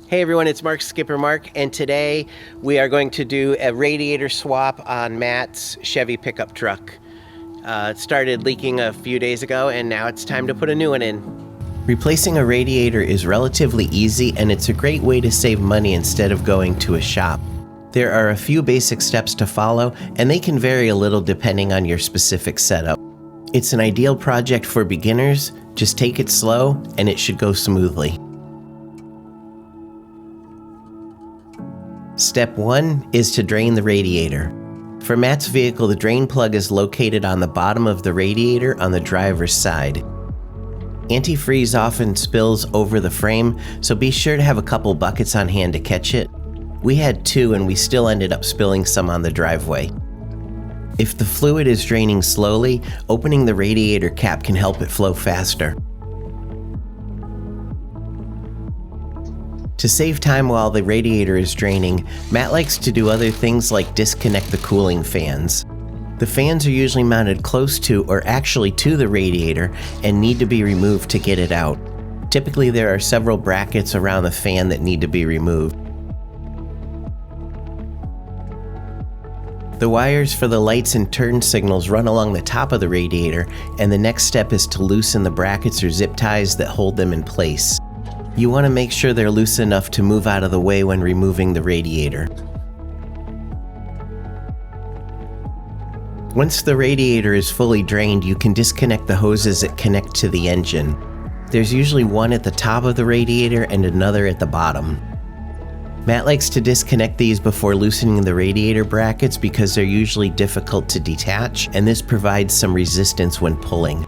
Hey everyone, it's Skipper Mark, and today we are going to do a radiator swap on Matt's Chevy pickup truck. It started leaking a few days ago, and now it's time to put a new one in. Replacing a radiator is relatively easy, and it's a great way to save money instead of going to a shop. There are a few basic steps to follow, and they can vary a little depending on your specific setup. It's an ideal project for beginners. Just take it slow, and it should go smoothly. Step 1 is to drain the radiator. For Matt's vehicle, the drain plug is located on the bottom of the radiator on the driver's side. Antifreeze often spills over the frame, so be sure to have a couple buckets on hand to catch it. We had 2 and we still ended up spilling some on the driveway. If the fluid is draining slowly, opening the radiator cap can help it flow faster. To save time while the radiator is draining, Matt likes to do other things like disconnect the cooling fans. The fans are usually mounted close to or actually to the radiator and need to be removed to get it out. Typically there are several brackets around the fan that need to be removed. The wires for the lights and turn signals run along the top of the radiator, and the next step is to loosen the brackets or zip ties that hold them in place. You want to make sure they're loose enough to move out of the way when removing the radiator. Once the radiator is fully drained, you can disconnect the hoses that connect to the engine. There's usually one at the top of the radiator and another at the bottom. Matt likes to disconnect these before loosening the radiator brackets because they're usually difficult to detach, and this provides some resistance when pulling.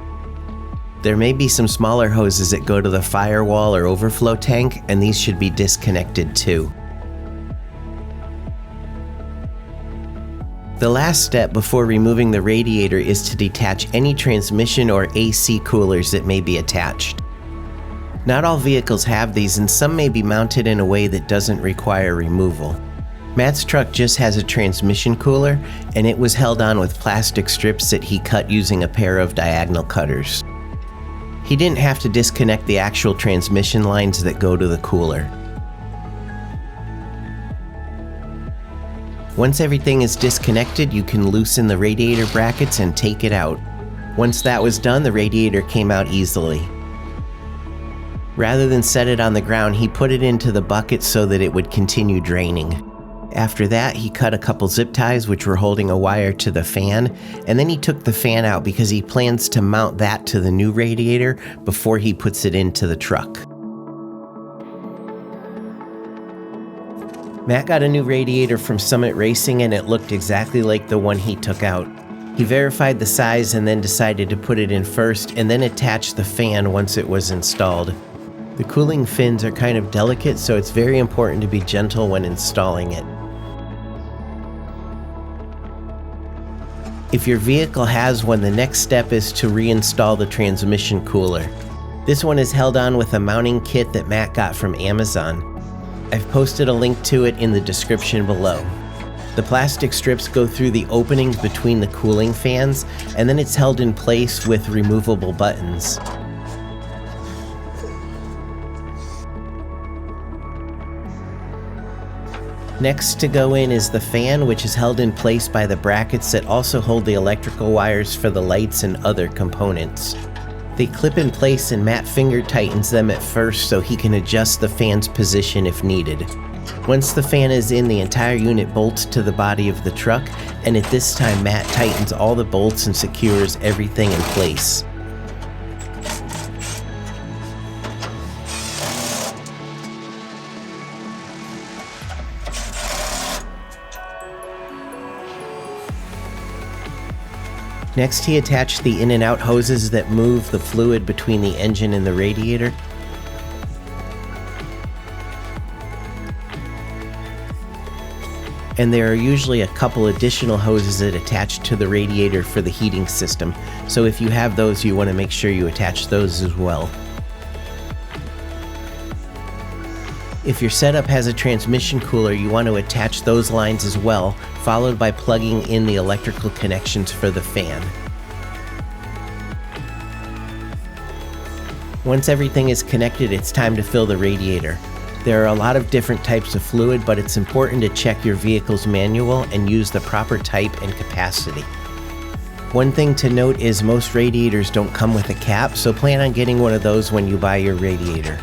There may be some smaller hoses that go to the firewall or overflow tank, and these should be disconnected too. The last step before removing the radiator is to detach any transmission or AC coolers that may be attached. Not all vehicles have these, and some may be mounted in a way that doesn't require removal. Matt's truck just has a transmission cooler, and it was held on with plastic strips that he cut using a pair of diagonal cutters. He didn't have to disconnect the actual transmission lines that go to the cooler. Once everything is disconnected, you can loosen the radiator brackets and take it out. Once that was done, the radiator came out easily. Rather than set it on the ground, he put it into the bucket so that it would continue draining. After that, he cut a couple zip ties which were holding a wire to the fan, and then he took the fan out because he plans to mount that to the new radiator before he puts it into the truck. Matt got a new radiator from Summit Racing, and it looked exactly like the one he took out. He verified the size and then decided to put it in first and then attach the fan once it was installed. The cooling fins are kind of delicate, so it's very important to be gentle when installing it. If your vehicle has one, the next step is to reinstall the transmission cooler. This one is held on with a mounting kit that Matt got from Amazon. I've posted a link to it in the description below. The plastic strips go through the openings between the cooling fans, and then it's held in place with removable buttons. Next to go in is the fan, which is held in place by the brackets that also hold the electrical wires for the lights and other components. They clip in place, and Matt finger tightens them at first so he can adjust the fan's position if needed. Once the fan is in, the entire unit bolts to the body of the truck, and at this time Matt tightens all the bolts and secures everything in place. Next, he attached the in and out hoses that move the fluid between the engine and the radiator. And there are usually a couple additional hoses that attach to the radiator for the heating system, so if you have those, you want to make sure you attach those as well. If your setup has a transmission cooler, you want to attach those lines as well, followed by plugging in the electrical connections for the fan. Once everything is connected, it's time to fill the radiator. There are a lot of different types of fluid, but it's important to check your vehicle's manual and use the proper type and capacity. One thing to note is most radiators don't come with a cap, so plan on getting one of those when you buy your radiator.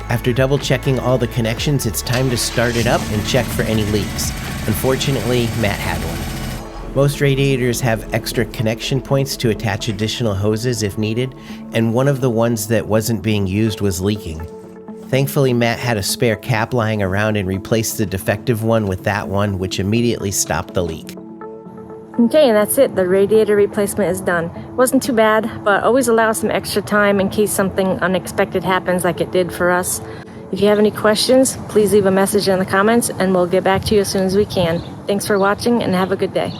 After double checking all the connections, it's time to start it up and check for any leaks. Unfortunately, Matt had one. Most radiators have extra connection points to attach additional hoses if needed, and one of the ones that wasn't being used was leaking. Thankfully, Matt had a spare cap lying around and replaced the defective one with that one, which immediately stopped the leak. Okay, and that's it. The radiator replacement is done. Wasn't too bad, but always allow some extra time in case something unexpected happens like it did for us. If you have any questions, please leave a message in the comments and we'll get back to you as soon as we can. Thanks for watching and have a good day.